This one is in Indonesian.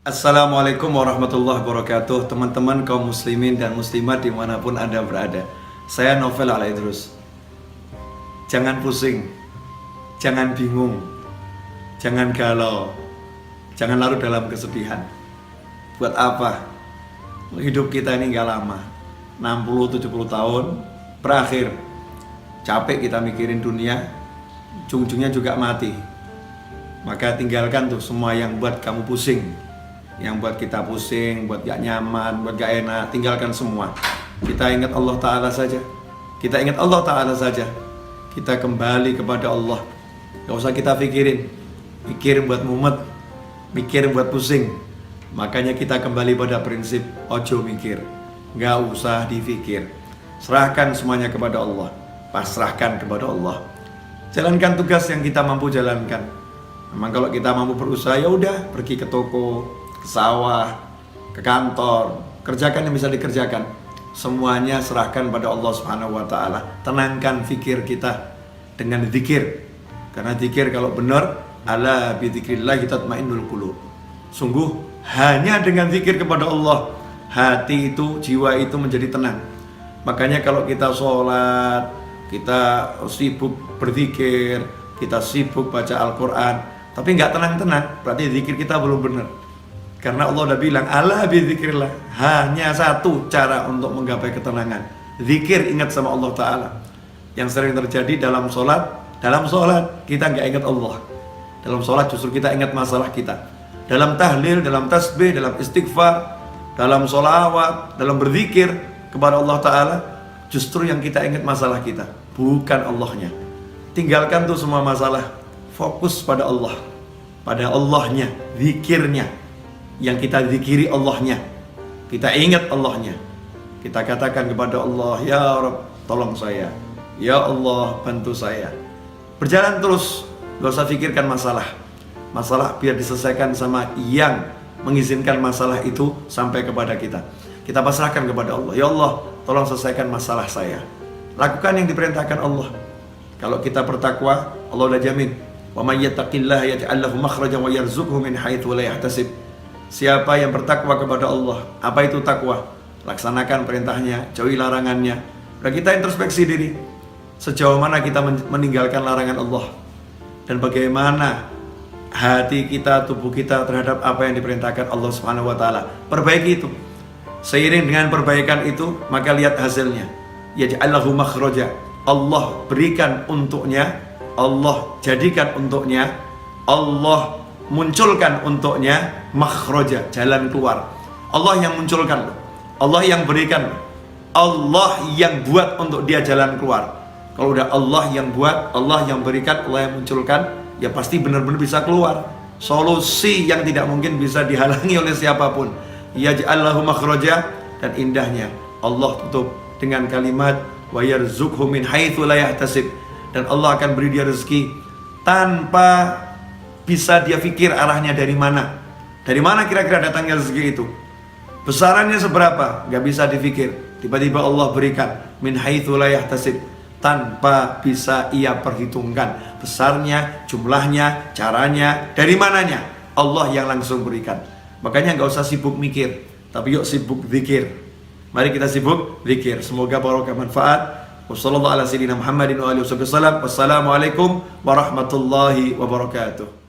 Assalamualaikum warahmatullahi wabarakatuh. Teman-teman kaum muslimin dan muslimat dimanapun Anda berada, saya Novel Alaidrus. Jangan pusing, jangan bingung, jangan galau, jangan larut dalam kesedihan. Buat apa? Hidup kita ini gak lama, 60-70 tahun berakhir. Capek kita mikirin dunia, ujung-ujungnya juga mati. Maka tinggalkan tuh semua yang buat kamu pusing, yang buat kita pusing, buat gak nyaman, buat gak enak. Tinggalkan semua. Kita ingat Allah Ta'ala saja. Kita ingat Allah Ta'ala saja. Kita kembali kepada Allah. Gak usah kita pikirin, mikir buat mumet, mikir buat pusing. Makanya kita kembali pada prinsip ojo mikir, gak usah dipikir. Serahkan semuanya kepada Allah, pasrahkan kepada Allah. Jalankan tugas yang kita mampu jalankan. Memang kalau kita mampu berusaha, ya udah, pergi ke toko, ke sawah, ke kantor, kerjakan yang bisa dikerjakan. Semuanya serahkan pada Allah Subhanahu wa Ta'ala. Tenangkan fikir kita dengan zikir. Karena zikir kalau benar, ala bi dzikrillah tatmainnul qulub. Sungguh hanya dengan zikir kepada Allah, hati itu, jiwa itu menjadi tenang. Makanya kalau kita sholat, kita sibuk berzikir, kita sibuk baca Al-Quran, tapi nggak tenang-tenang, berarti zikir kita belum benar. Karena Allah udah bilang, ala bizikrillah, hanya satu cara untuk menggapai ketenangan, zikir, ingat sama Allah Ta'ala. Yang sering terjadi dalam sholat kita nggak ingat Allah. Dalam sholat justru kita ingat masalah kita. Dalam tahlil, dalam tasbih, dalam istighfar, dalam sholawat, dalam berzikir kepada Allah Ta'ala, justru yang kita ingat masalah kita, bukan Allahnya. Tinggalkan tuh semua masalah, fokus pada Allah, pada Allahnya, zikirnya. Yang kita zikiri Allahnya, kita ingat Allahnya, kita katakan kepada Allah, ya Rabb, tolong saya, ya Allah, bantu saya. Berjalan terus, gak usah pikirkan masalah biar diselesaikan sama yang mengizinkan masalah itu sampai kepada kita. Kita pasrahkan kepada Allah, ya Allah, tolong selesaikan masalah saya. Lakukan yang diperintahkan Allah. Kalau kita bertakwa, Allah udah jamin, wa may yattaqillaha yaj'al lahu makhrajan wa yarzuqhu min haitsu la yahtasib. Siapa yang bertakwa kepada Allah, apa itu takwa? Laksanakan perintahnya, jauhi larangannya. Dan kita introspeksi diri, sejauh mana kita meninggalkan larangan Allah, dan bagaimana hati kita, tubuh kita terhadap apa yang diperintahkan Allah Subhanahu wa Ta'ala. Perbaiki itu. Seiring dengan perbaikan itu, maka lihat hasilnya. Yaj'al lahu makhraja. Allah berikan untuknya, Allah jadikan untuknya, Allah munculkan untuknya makhraja, jalan keluar. Allah yang munculkan, Allah yang berikan, Allah yang buat untuk dia jalan keluar. Kalau udah Allah yang buat, Allah yang berikan, Allah yang munculkan, ya pasti benar-benar bisa keluar. Solusi yang tidak mungkin bisa dihalangi oleh siapapun. Yaj'al lahu makhraja, dan indahnya Allah tutup dengan kalimat wa yarzuqhu min haitsu la yahtasib, dan Allah akan beri dia rezeki tanpa bisa dia pikir arahnya dari mana. Dari mana kira-kira datangnya rezeki itu? Besarannya seberapa? Gak bisa dipikir. Tiba-tiba Allah berikan min haitsu la yahtasib, tanpa bisa ia perhitungkan besarnya, jumlahnya, caranya, dari mananya. Allah yang langsung berikan. Makanya gak usah sibuk mikir, tapi yuk sibuk zikir. Mari kita sibuk zikir. Semoga barokah manfaat. Wassalamualaikum warahmatullahi wabarakatuh.